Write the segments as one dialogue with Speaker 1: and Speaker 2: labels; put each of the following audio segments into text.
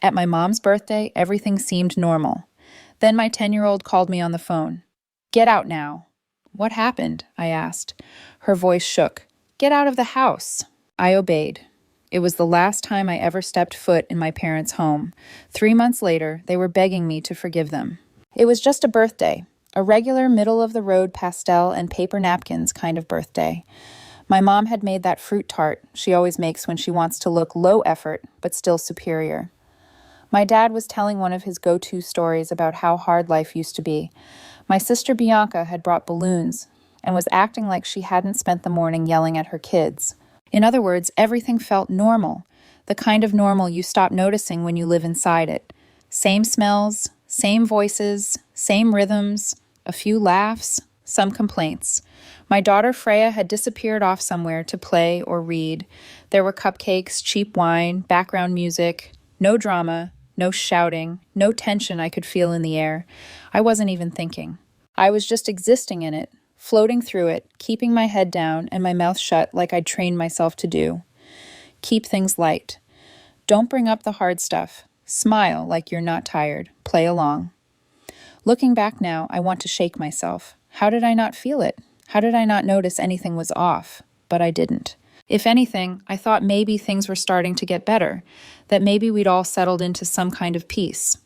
Speaker 1: At my mom's birthday, everything seemed normal. Then my 10-year-old called me on the phone. "Get out now." "What happened?" I asked. Her voice shook. "Get out of the house." I obeyed. It was the last time I ever stepped foot in my parents' home. 3 months later, they were begging me to forgive them. It was just a birthday, a regular middle-of-the-road pastel and paper napkins kind of birthday. My mom had made that fruit tart she always makes when she wants to look low effort, but still superior. My dad was telling one of his go-to stories about how hard life used to be. My sister Bianca had brought balloons and was acting like she hadn't spent the morning yelling at her kids. In other words, everything felt normal, the kind of normal you stop noticing when you live inside it. Same smells, same voices, same rhythms, a few laughs, some complaints. My daughter Freya had disappeared off somewhere to play or read. There were cupcakes, cheap wine, background music, no drama, no shouting, no tension I could feel in the air. I wasn't even thinking. I was just existing in it, floating through it, keeping my head down and my mouth shut like I'd trained myself to do. Keep things light. Don't bring up the hard stuff. Smile like you're not tired. Play along. Looking back now, I want to shake myself. How did I not feel it? How did I not notice anything was off? But I didn't. If anything, I thought maybe things were starting to get better, that maybe we'd all settled into some kind of peace.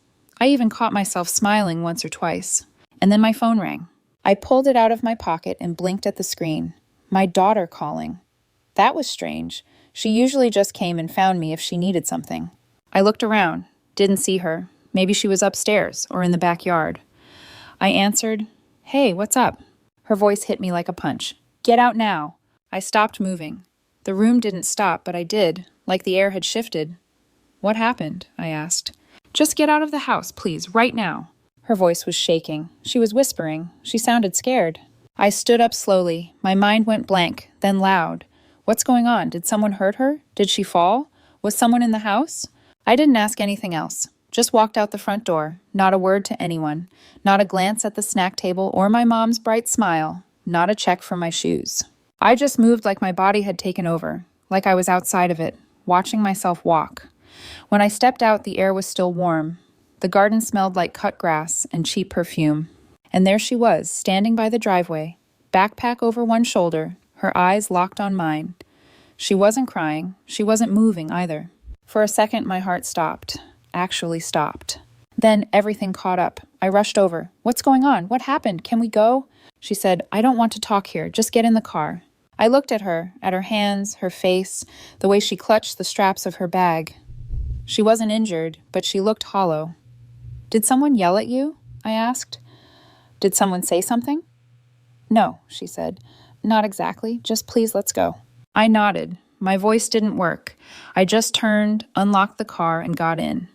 Speaker 1: I even caught myself smiling once or twice. And then my phone rang. I pulled it out of my pocket and blinked at the screen. My daughter calling. That was strange. She usually just came and found me if she needed something. I looked around. Didn't see her. Maybe she was upstairs or in the backyard. I answered, "Hey, what's up?" Her voice hit me like a punch. "Get out now." I stopped moving. The room didn't stop, but I did, like the air had shifted. "What happened?" I asked. "Just get out of the house, please, right now." Her voice was shaking. She was whispering. She sounded scared. I stood up slowly. My mind went blank, then loud. What's going on? Did someone hurt her? Did she fall? Was someone in the house? I didn't ask anything else. Just walked out the front door. Not a word to anyone. Not a glance at the snack table or my mom's bright smile. Not a check for my shoes. I just moved like my body had taken over, like I was outside of it, watching myself walk. When I stepped out, the air was still warm. The garden smelled like cut grass and cheap perfume. And there she was, standing by the driveway, backpack over one shoulder, her eyes locked on mine. She wasn't crying. She wasn't moving either. For a second, my heart stopped. Actually stopped. Then everything caught up. I rushed over. "What's going on? What happened? Can we go?" She said, "I don't want to talk here. Just get in the car." I looked at her hands, her face, the way she clutched the straps of her bag. She wasn't injured, but she looked hollow. "Did someone yell at you?" I asked. "Did someone say something?" "No," she said. "Not exactly. Just please let's go." I nodded. My voice didn't work. I just turned, unlocked the car, and got in.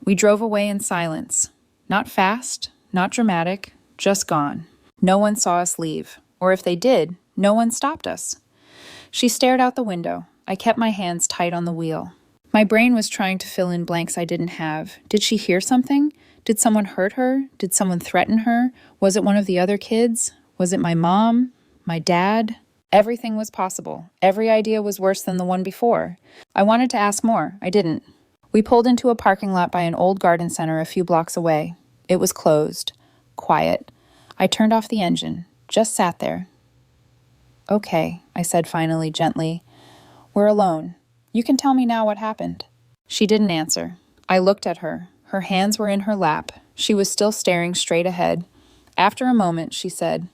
Speaker 1: We drove away in silence. Not fast, not dramatic, just gone. No one saw us leave. Or if they did, no one stopped us. She stared out the window. I kept my hands tight on the wheel. My brain was trying to fill in blanks I didn't have. Did she hear something? Did someone hurt her? Did someone threaten her? Was it one of the other kids? Was it my mom? My dad? Everything was possible. Every idea was worse than the one before. I wanted to ask more. I didn't. We pulled into a parking lot by an old garden center a few blocks away. It was closed. Quiet. I turned off the engine. Just sat there. "Okay," I said finally, gently. "We're alone. You can tell me now what happened." She didn't answer. I looked at her. Her hands were in her lap. She was still staring straight ahead. After a moment, she said,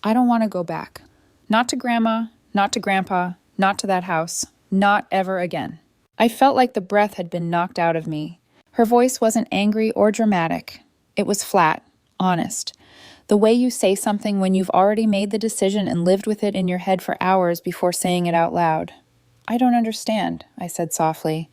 Speaker 1: "I don't want to go back. Not to Grandma, not to Grandpa, not to that house. Not ever again." I felt like the breath had been knocked out of me. Her voice wasn't angry or dramatic. It was flat, honest. The way you say something when you've already made the decision and lived with it in your head for hours before saying it out loud. "I don't understand," I said softly.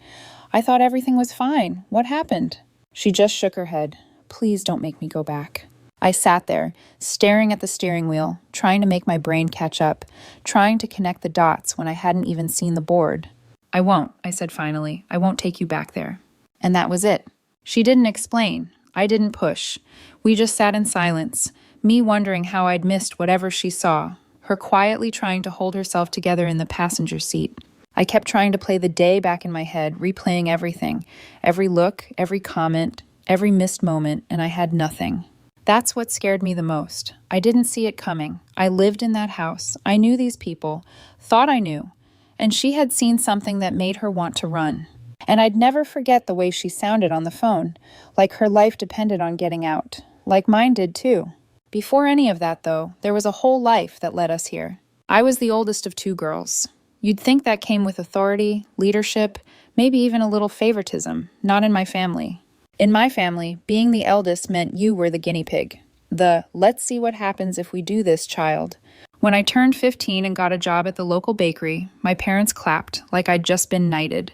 Speaker 1: "I thought everything was fine. What happened?" She just shook her head. "Please don't make me go back." I sat there, staring at the steering wheel, trying to make my brain catch up, trying to connect the dots when I hadn't even seen the board. "I won't," I said finally. "I won't take you back there." And that was it. She didn't explain. I didn't push. We just sat in silence, me wondering how I'd missed whatever she saw, her quietly trying to hold herself together in the passenger seat. I kept trying to play the day back in my head, replaying everything, every look, every comment, every missed moment, and I had nothing. That's what scared me the most. I didn't see it coming. I lived in that house. I knew these people, thought I knew, and she had seen something that made her want to run. And I'd never forget the way she sounded on the phone, like her life depended on getting out, like mine did too. Before any of that, though, there was a whole life that led us here. I was the oldest of two girls. You'd think that came with authority, leadership, maybe even a little favoritism, not in my family. In my family, being the eldest meant you were the guinea pig. The let's see what happens if we do this child. When I turned 15 and got a job at the local bakery, my parents clapped like I'd just been knighted.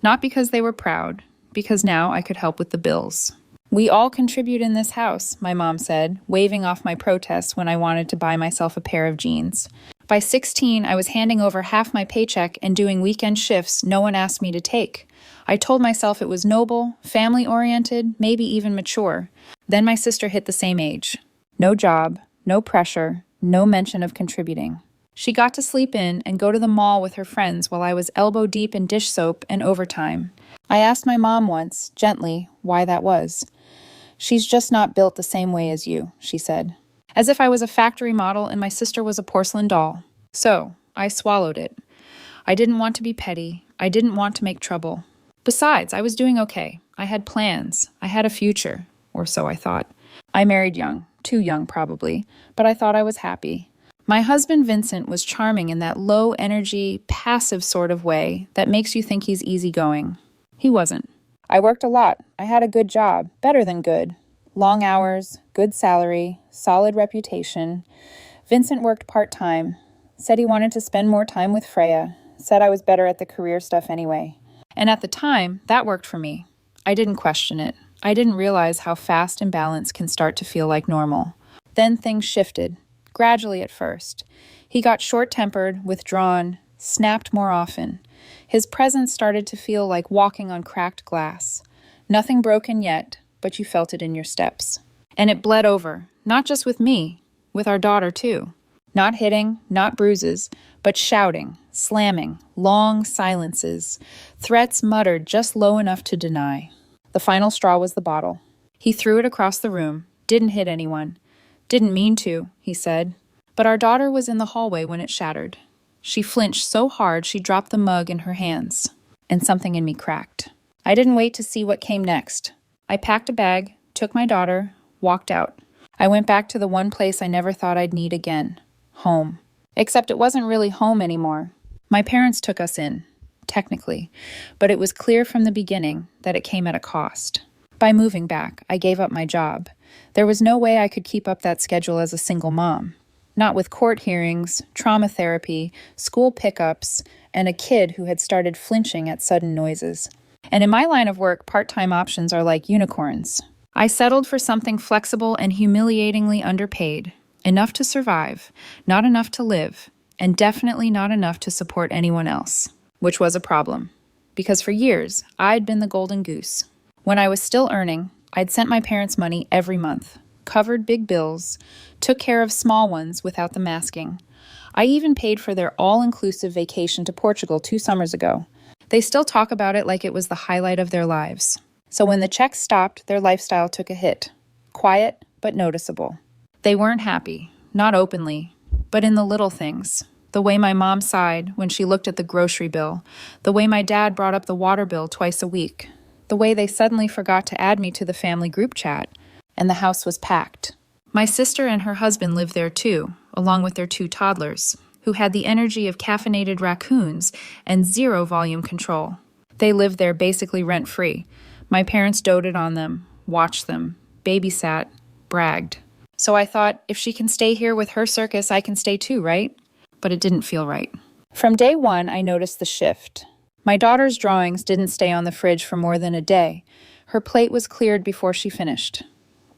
Speaker 1: Not because they were proud, because now I could help with the bills. We all contribute in this house, my mom said, waving off my protests when I wanted to buy myself a pair of jeans. By 16, I was handing over half my paycheck and doing weekend shifts no one asked me to take. I told myself it was noble, family-oriented, maybe even mature. Then my sister hit the same age. No job, no pressure, no mention of contributing. She got to sleep in and go to the mall with her friends while I was elbow deep in dish soap and overtime. I asked my mom once, gently, why that was. "She's just not built the same way as you," she said. As if I was a factory model and my sister was a porcelain doll. So, I swallowed it. I didn't want to be petty. I didn't want to make trouble. Besides, I was doing okay. I had plans. I had a future. Or so I thought. I married young. Too young, probably. But I thought I was happy. My husband Vincent was charming in that low-energy, passive sort of way that makes you think he's easygoing. He wasn't. I worked a lot. I had a good job. Better than good. Long hours, good salary, solid reputation. Vincent worked part-time. Said he wanted to spend more time with Freya. Said I was better at the career stuff anyway. And at the time, that worked for me. I didn't question it. I didn't realize how fast imbalance can start to feel like normal. Then things shifted. Gradually at first. He got short-tempered, withdrawn, snapped more often. His presence started to feel like walking on cracked glass. Nothing broken yet, but you felt it in your steps. And it bled over, not just with me, with our daughter too. Not hitting, not bruises, but shouting, slamming, long silences, threats muttered just low enough to deny. The final straw was the bottle. He threw it across the room, didn't hit anyone. Didn't mean to, he said. But our daughter was in the hallway when it shattered. She flinched so hard she dropped the mug in her hands, and something in me cracked. I didn't wait to see what came next. I packed a bag, took my daughter, walked out. I went back to the one place I never thought I'd need again. Home. Except it wasn't really home anymore. My parents took us in, technically, but it was clear from the beginning that it came at a cost. By moving back, I gave up my job. There was no way I could keep up that schedule as a single mom. Not with court hearings, trauma therapy, school pickups, and a kid who had started flinching at sudden noises. And in my line of work, part-time options are like unicorns. I settled for something flexible and humiliatingly underpaid. Enough to survive, not enough to live, and definitely not enough to support anyone else. Which was a problem. Because for years, I'd been the golden goose. When I was still earning, I'd sent my parents money every month, covered big bills, took care of small ones without the masking. I even paid for their all-inclusive vacation to Portugal 2 summers ago. They still talk about it like it was the highlight of their lives. So when the checks stopped, their lifestyle took a hit. Quiet, but noticeable. They weren't happy, not openly, but in the little things. The way my mom sighed when she looked at the grocery bill, the way my dad brought up the water bill twice a week, the way they suddenly forgot to add me to the family group chat, and the house was packed. My sister and her husband lived there too, along with their 2 toddlers, who had the energy of caffeinated raccoons and 0 volume control. They lived there basically rent-free. My parents doted on them, watched them, babysat, bragged. So I thought, if she can stay here with her circus, I can stay too, right? But it didn't feel right. From day one, I noticed the shift. My daughter's drawings didn't stay on the fridge for more than a day. Her plate was cleared before she finished.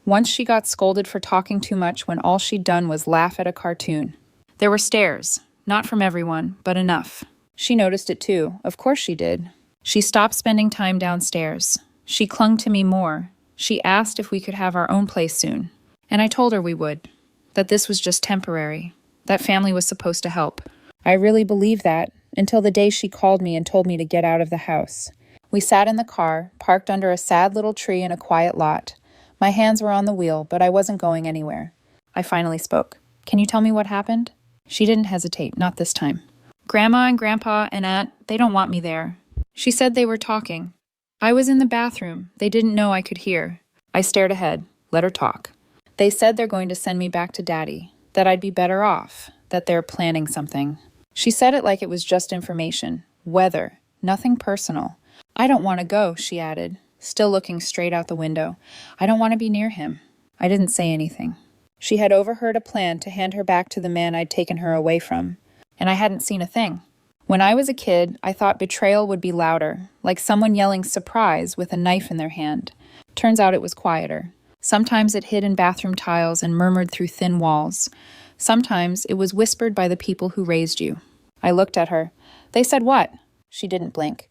Speaker 1: Once she got scolded for talking too much when all she'd done was laugh at a cartoon. There were stares, not from everyone, but enough. She noticed it too. Of course she did. She stopped spending time downstairs. She clung to me more. She asked if we could have our own place soon. And I told her we would. That this was just temporary. That family was supposed to help. I really believed that, until the day she called me and told me to get out of the house. We sat in the car, parked under a sad little tree in a quiet lot. My hands were on the wheel, but I wasn't going anywhere. I finally spoke. "Can you tell me what happened?" She didn't hesitate, not this time. "Grandma and Grandpa and Aunt, they don't want me there." She said they were talking. "I was in the bathroom. They didn't know I could hear." I stared ahead. Let her talk. "They said they're going to send me back to Daddy, that I'd be better off, that they're planning something." She said it like it was just information. Weather. Nothing personal. "I don't want to go," she added, still looking straight out the window. "I don't want to be near him." I didn't say anything. She had overheard a plan to hand her back to the man I'd taken her away from, and I hadn't seen a thing. When I was a kid, I thought betrayal would be louder, like someone yelling surprise with a knife in their hand. Turns out it was quieter. Sometimes it hid in bathroom tiles and murmured through thin walls. Sometimes it was whispered by the people who raised you. I looked at her. "They said what?" She didn't blink.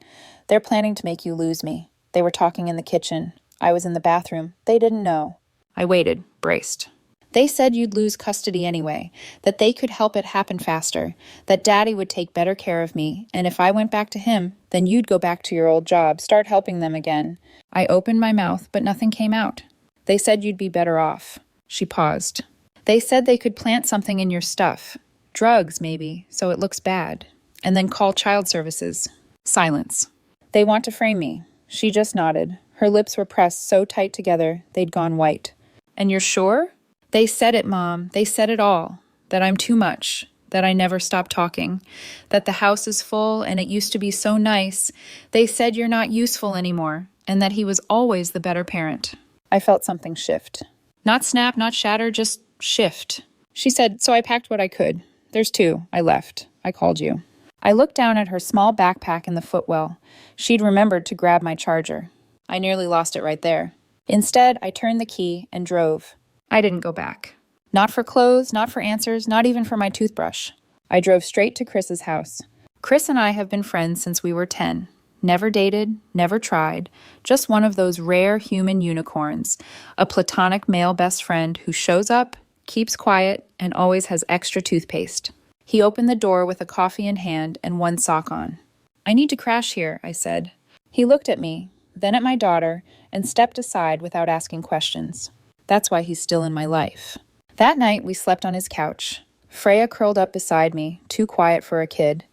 Speaker 1: "They're planning to make you lose me. They were talking in the kitchen. I was in the bathroom. They didn't know." I waited, braced. "They said you'd lose custody anyway, that they could help it happen faster, that Daddy would take better care of me, and if I went back to him, then you'd go back to your old job, start helping them again." I opened my mouth, but nothing came out. "They said you'd be better off." She paused. "They said they could plant something in your stuff. Drugs, maybe, so it looks bad. And then call child services." Silence. "They want to frame me." She just nodded. Her lips were pressed so tight together, they'd gone white. "And you're sure?" "They said it, Mom. They said it all. That I'm too much. That I never stop talking. That the house is full and it used to be so nice. They said you're not useful anymore. And that he was always the better parent." I felt something shift. Not snap, not shatter, just shift. She said, "So I packed what I could. There's 2. I left. I called you." I looked down at her small backpack in the footwell. She'd remembered to grab my charger. I nearly lost it right there. Instead, I turned the key and drove. I didn't go back. Not for clothes, not for answers, not even for my toothbrush. I drove straight to Chris's house. Chris and I have been friends since we were 10. Never dated, never tried, just one of those rare human unicorns, a platonic male best friend who shows up, keeps quiet, and always has extra toothpaste. He opened the door with a coffee in hand and one sock on. "I need to crash here," I said. He looked at me, then at my daughter, and stepped aside without asking questions. That's why he's still in my life. That night, we slept on his couch. Freya curled up beside me, too quiet for a kid.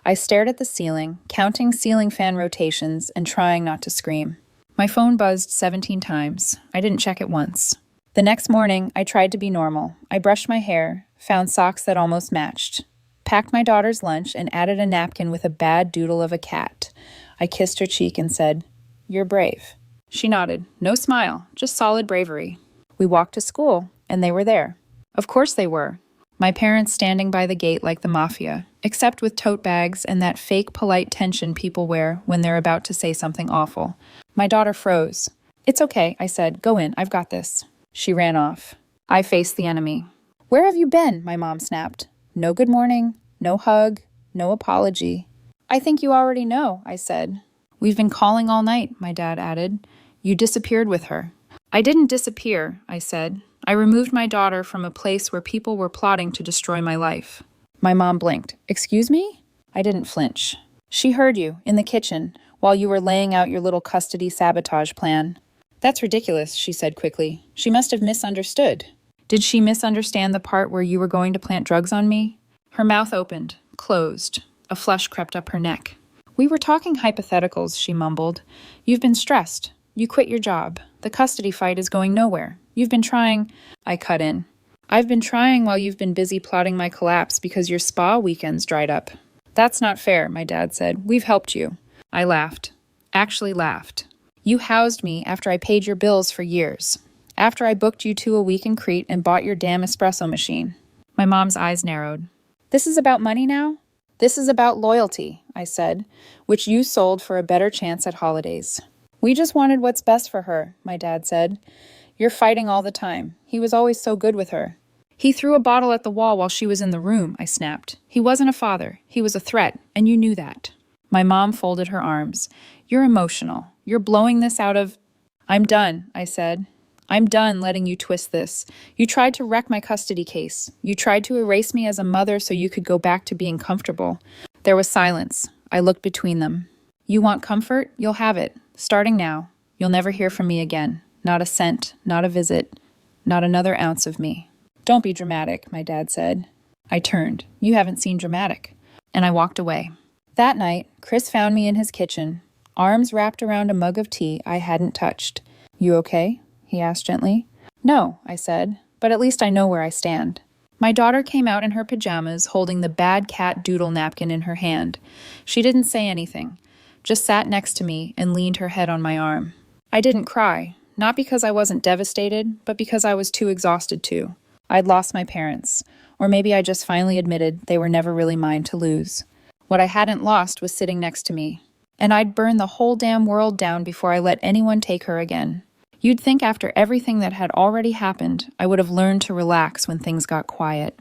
Speaker 1: I stared at the ceiling, counting ceiling fan rotations and trying not to scream. My phone buzzed 17 times. I didn't check it once. The next morning, I tried to be normal. I brushed my hair, found socks that almost matched, packed my daughter's lunch, and added a napkin with a bad doodle of a cat. I kissed her cheek and said, "You're brave." She nodded. No smile, just solid bravery. We walked to school, and they were there. Of course they were. My parents standing by the gate like the mafia, except with tote bags and that fake polite tension people wear when they're about to say something awful. My daughter froze. "It's okay," I said. "Go in, I've got this." She ran off. I faced the enemy. "Where have you been?" my mom snapped. No good morning, no hug, no apology. "I think you already know," I said. "We've been calling all night," my dad added. "You disappeared with her." "I didn't disappear," I said. "I removed my daughter from a place where people were plotting to destroy my life." My mom blinked. "Excuse me?" I didn't flinch. "She heard you, in the kitchen, while you were laying out your little custody sabotage plan." "That's ridiculous," she said quickly. "She must have misunderstood." "Did she misunderstand the part where you were going to plant drugs on me?" Her mouth opened, closed. A flush crept up her neck. "We were talking hypotheticals," she mumbled. "You've been stressed. You quit your job. The custody fight is going nowhere. You've been trying—" I cut in. "I've been trying while you've been busy plotting my collapse because your spa weekends dried up." "That's not fair," my dad said. "We've helped you." I laughed. Actually laughed. "You housed me after I paid your bills for years. After I booked you to a week in Crete and bought your damn espresso machine." My mom's eyes narrowed. "This is about money now?" "This is about loyalty," I said, "which you sold for a better chance at holidays." "We just wanted what's best for her," my dad said. "You're fighting all the time. He was always so good with her." "He threw a bottle at the wall while she was in the room," I snapped. "He wasn't a father. He was a threat, and you knew that." My mom folded her arms. "You're emotional. You're blowing this out of—" "I'm done," I said. "I'm done letting you twist this. You tried to wreck my custody case. You tried to erase me as a mother so you could go back to being comfortable. There was silence. I looked between them. You want comfort? You'll have it. Starting now. You'll never hear from me again. Not a cent, not a visit, not another ounce of me. Don't be dramatic, my dad said. I turned. You haven't seen dramatic. And I walked away. That night, Chris found me in his kitchen, arms wrapped around a mug of tea I hadn't touched. You okay? He asked gently. No, I said, but at least I know where I stand. My daughter came out in her pajamas, holding the bad cat doodle napkin in her hand. She didn't say anything, just sat next to me and leaned her head on my arm. I didn't cry, not because I wasn't devastated, but because I was too exhausted to. I'd lost my parents, or maybe I just finally admitted they were never really mine to lose. What I hadn't lost was sitting next to me, and I'd burn the whole damn world down before I let anyone take her again. You'd think after everything that had already happened, I would have learned to relax when things got quiet.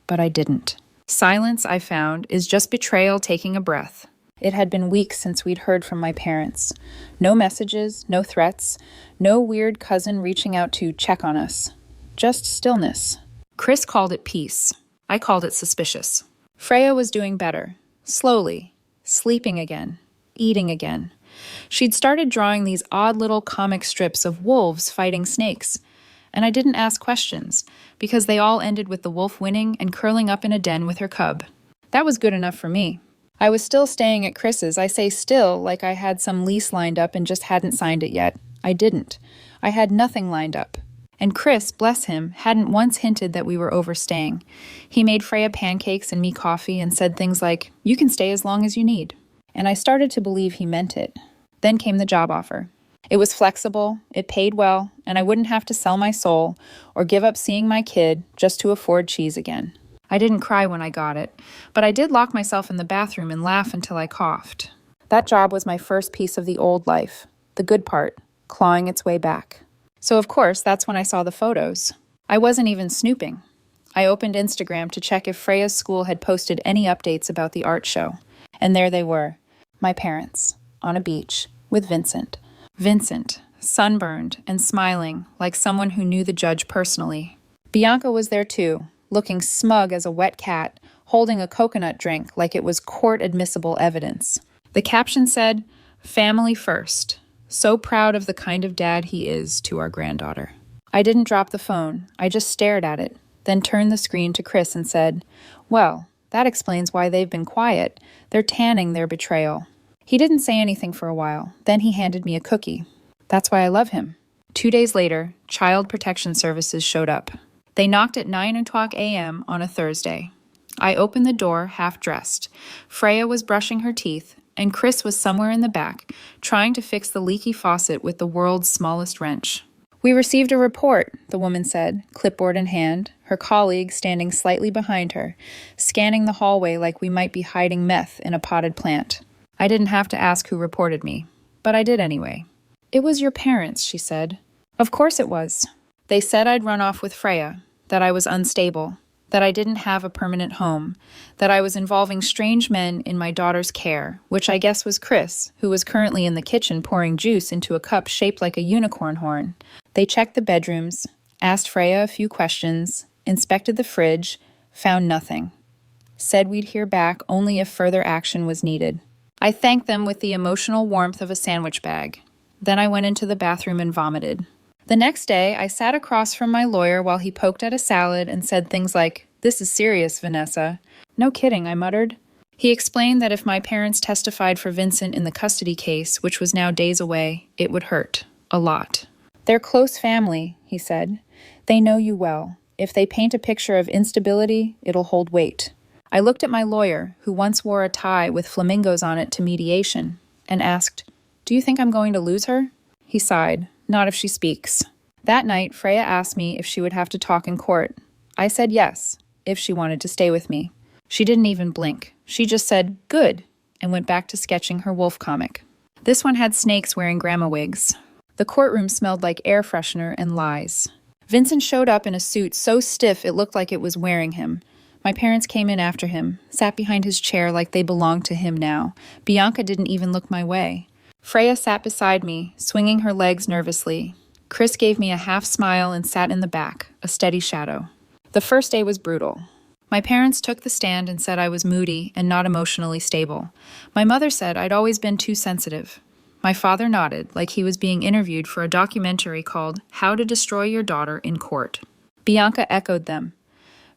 Speaker 1: But I didn't. Silence, I found, is just betrayal taking a breath. It had been weeks since we'd heard from my parents. No messages, no threats, no weird cousin reaching out to check on us. Just stillness. Chris called it peace. I called it suspicious. Freya was doing better. Slowly. Sleeping again. Eating again. She'd started drawing these odd little comic strips of wolves fighting snakes. And I didn't ask questions, because they all ended with the wolf winning and curling up in a den with her cub. That was good enough for me. I was still staying at Chris's. I say still like I had some lease lined up and just hadn't signed it yet. I didn't. I had nothing lined up. And Chris, bless him, hadn't once hinted that we were overstaying. He made Freya pancakes and me coffee and said things like, "You can stay as long as you need." And I started to believe he meant it. Then came the job offer. It was flexible, it paid well, and I wouldn't have to sell my soul or give up seeing my kid just to afford cheese again. I didn't cry when I got it, but I did lock myself in the bathroom and laugh until I coughed. That job was my first piece of the old life, the good part, clawing its way back. So of course, that's when I saw the photos. I wasn't even snooping. I opened Instagram to check if Freya's school had posted any updates about the art show. And there they were, my parents, on a beach, with Vincent. Vincent, sunburned and smiling like someone who knew the judge personally. Bianca was there too, looking smug as a wet cat, holding a coconut drink like it was court-admissible evidence. The caption said, "Family first. So proud of the kind of dad he is to our granddaughter." I didn't drop the phone. I just stared at it, then turned the screen to Chris and said, "Well, that explains why they've been quiet. They're tanning their betrayal." He didn't say anything for a while. Then he handed me a cookie. That's why I love him. 2 days later, Child Protection Services showed up. They knocked at 9:00 a.m. on a Thursday. I opened the door, half-dressed. Freya was brushing her teeth, and Chris was somewhere in the back, trying to fix the leaky faucet with the world's smallest wrench. "We received a report," the woman said, clipboard in hand, her colleague standing slightly behind her, scanning the hallway like we might be hiding meth in a potted plant. I didn't have to ask who reported me, but I did anyway. "It was your parents," she said. Of course it was. They said I'd run off with Freya, that I was unstable, that I didn't have a permanent home, that I was involving strange men in my daughter's care, which I guess was Chris, who was currently in the kitchen pouring juice into a cup shaped like a unicorn horn. They checked the bedrooms, asked Freya a few questions, inspected the fridge, found nothing. Said we'd hear back only if further action was needed. I thanked them with the emotional warmth of a sandwich bag. Then I went into the bathroom and vomited. The next day, I sat across from my lawyer while he poked at a salad and said things like, "This is serious, Vanessa." "No kidding," I muttered. He explained that if my parents testified for Vincent in the custody case, which was now days away, it would hurt. A lot. "They're close family," he said. "They know you well. If they paint a picture of instability, it'll hold weight." I looked at my lawyer, who once wore a tie with flamingos on it to mediation, and asked, "Do you think I'm going to lose her?" He sighed. "Not if she speaks." That night, Freya asked me if she would have to talk in court. I said yes, if she wanted to stay with me. She didn't even blink. She just said, "Good," and went back to sketching her wolf comic. This one had snakes wearing grandma wigs. The courtroom smelled like air freshener and lies. Vincent showed up in a suit so stiff it looked like it was wearing him. My parents came in after him, sat behind his chair like they belonged to him now. Bianca didn't even look my way. Freya sat beside me, swinging her legs nervously. Chris gave me a half smile and sat in the back, a steady shadow. The first day was brutal. My parents took the stand and said I was moody and not emotionally stable. My mother said I'd always been too sensitive. My father nodded, like he was being interviewed for a documentary called How to Destroy Your Daughter in Court. Bianca echoed them.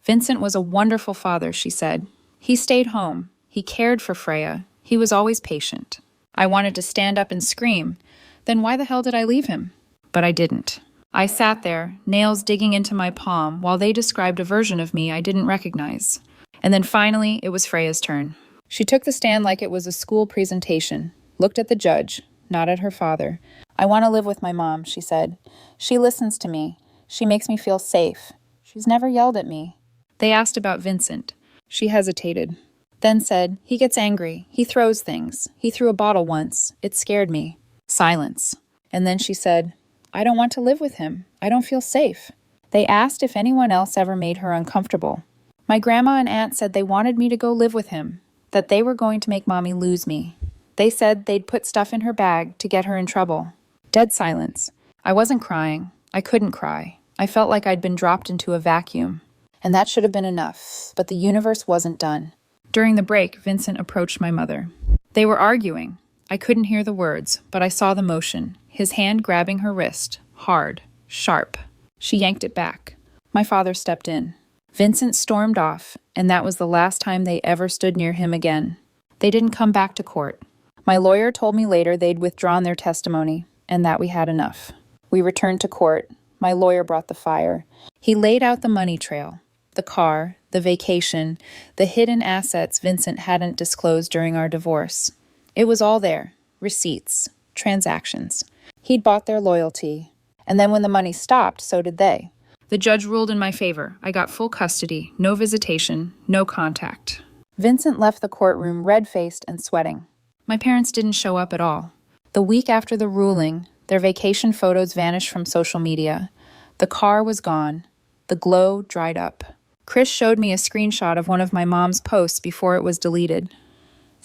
Speaker 1: Vincent was a wonderful father, she said. He stayed home. He cared for Freya. He was always patient. I wanted to stand up and scream. Then why the hell did I leave him? But I didn't. I sat there, nails digging into my palm, while they described a version of me I didn't recognize. And then finally, it was Freya's turn. She took the stand like it was a school presentation, looked at the judge, not at her father. I want to live with my mom, she said. She listens to me. She makes me feel safe. She's never yelled at me. They asked about Vincent. She hesitated, then said, he gets angry. He throws things. He threw a bottle once. It scared me. Silence. And then she said, I don't want to live with him. I don't feel safe. They asked if anyone else ever made her uncomfortable. My grandma and aunt said they wanted me to go live with him, that they were going to make Mommy lose me. They said they'd put stuff in her bag to get her in trouble. Dead silence. I wasn't crying. I couldn't cry. I felt like I'd been dropped into a vacuum. And that should have been enough, but the universe wasn't done. During the break, Vincent approached my mother. They were arguing. I couldn't hear the words, but I saw the motion, his hand grabbing her wrist, hard, sharp. She yanked it back. My father stepped in. Vincent stormed off, and that was the last time they ever stood near him again. They didn't come back to court. My lawyer told me later they'd withdrawn their testimony, and that we had enough. We returned to court. My lawyer brought the fire. He laid out the money trail, the car, the vacation, the hidden assets Vincent hadn't disclosed during our divorce. It was all there, receipts, transactions. He'd bought their loyalty, and then when the money stopped, so did they. The judge ruled in my favor. I got full custody, no visitation, no contact. Vincent left the courtroom red-faced and sweating. My parents didn't show up at all. The week after the ruling, their vacation photos vanished from social media. The car was gone. The glow dried up. Chris showed me a screenshot of one of my mom's posts before it was deleted.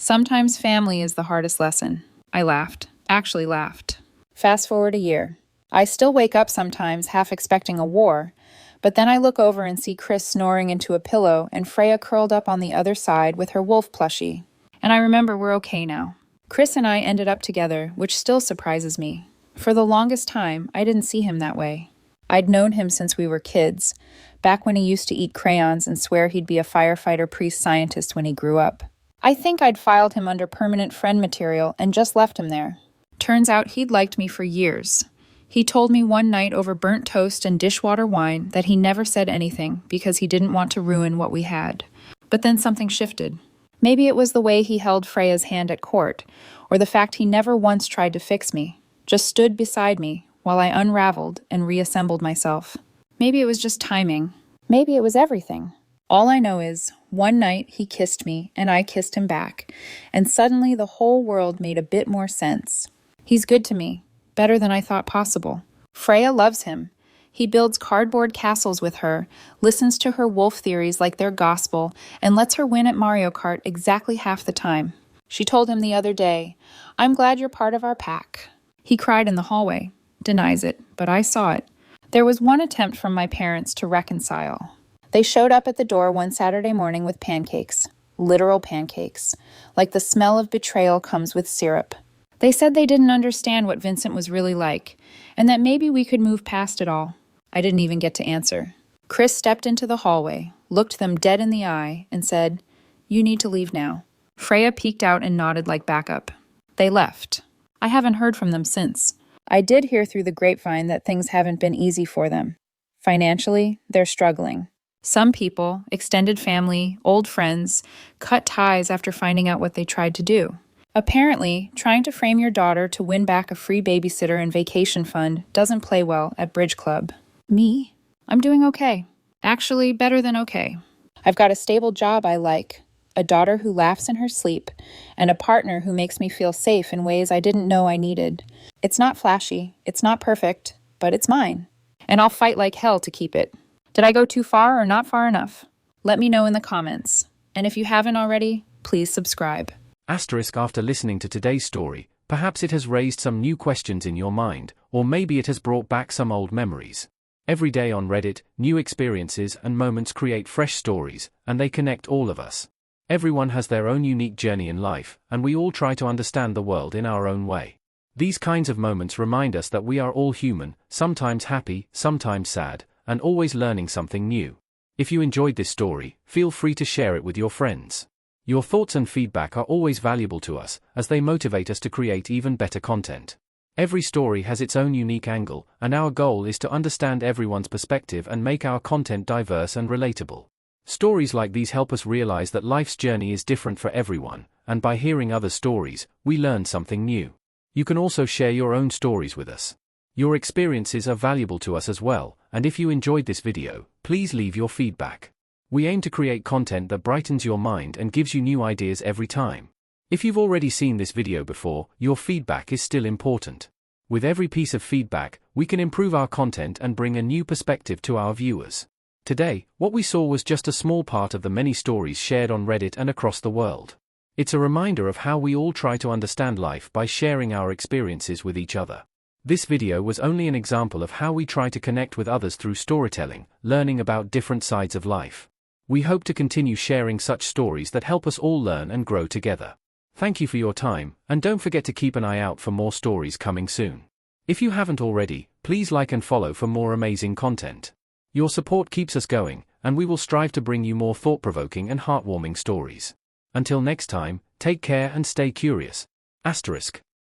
Speaker 1: Sometimes family is the hardest lesson. I laughed. Actually laughed. Fast forward a year. I still wake up sometimes half expecting a war, but then I look over and see Chris snoring into a pillow and Freya curled up on the other side with her wolf plushie. And I remember we're okay now. Chris and I ended up together, which still surprises me. For the longest time, I didn't see him that way. I'd known him since we were kids, back when he used to eat crayons and swear he'd be a firefighter priest scientist when he grew up. I think I'd filed him under permanent friend material and just left him there. Turns out he'd liked me for years. He told me one night over burnt toast and dishwater wine that he never said anything because he didn't want to ruin what we had. But then something shifted. Maybe it was the way he held Freya's hand at court, or the fact he never once tried to fix me, just stood beside me while I unraveled and reassembled myself. Maybe it was just timing. Maybe it was everything. All I know is, one night he kissed me and I kissed him back, and suddenly the whole world made a bit more sense. He's good to me, better than I thought possible. Freya loves him. He builds cardboard castles with her, listens to her wolf theories like they're gospel, and lets her win at Mario Kart exactly half the time. She told him the other day, "I'm glad you're part of our pack." He cried in the hallway. Denies it, but I saw it. There was one attempt from my parents to reconcile. They showed up at the door one Saturday morning with pancakes. Literal pancakes. Like the smell of betrayal comes with syrup. They said they didn't understand what Vincent was really like, and that maybe we could move past it all. I didn't even get to answer. Chris stepped into the hallway, looked them dead in the eye, and said, "You need to leave now." Freya peeked out and nodded like backup. They left. I haven't heard from them since. I did hear through the grapevine that things haven't been easy for them. Financially, they're struggling. Some people, extended family, old friends, cut ties after finding out what they tried to do. Apparently, trying to frame your daughter to win back a free babysitter and vacation fund doesn't play well at Bridge Club. Me? I'm doing okay. Actually, better than okay. I've got a stable job I like, a daughter who laughs in her sleep, and a partner who makes me feel safe in ways I didn't know I needed. It's not flashy, it's not perfect, but it's mine. And I'll fight like hell to keep it. Did I go too far or not far enough? Let me know in the comments. And if you haven't already, please subscribe.
Speaker 2: After listening to today's story, perhaps it has raised some new questions in your mind, or maybe it has brought back some old memories. Every day on Reddit, new experiences and moments create fresh stories, and they connect all of us. Everyone has their own unique journey in life, and we all try to understand the world in our own way. These kinds of moments remind us that we are all human, sometimes happy, sometimes sad, and always learning something new. If you enjoyed this story, feel free to share it with your friends. Your thoughts and feedback are always valuable to us, as they motivate us to create even better content. Every story has its own unique angle, and our goal is to understand everyone's perspective and make our content diverse and relatable. Stories like these help us realize that life's journey is different for everyone, and by hearing other stories, we learn something new. You can also share your own stories with us. Your experiences are valuable to us as well, and if you enjoyed this video, please leave your feedback. We aim to create content that brightens your mind and gives you new ideas every time. If you've already seen this video before, your feedback is still important. With every piece of feedback, we can improve our content and bring a new perspective to our viewers. Today, what we saw was just a small part of the many stories shared on Reddit and across the world. It's a reminder of how we all try to understand life by sharing our experiences with each other. This video was only an example of how we try to connect with others through storytelling, learning about different sides of life. We hope to continue sharing such stories that help us all learn and grow together. Thank you for your time, and don't forget to keep an eye out for more stories coming soon. If you haven't already, please like and follow for more amazing content. Your support keeps us going, and we will strive to bring you more thought-provoking and heartwarming stories. Until next time, take care and stay curious. **.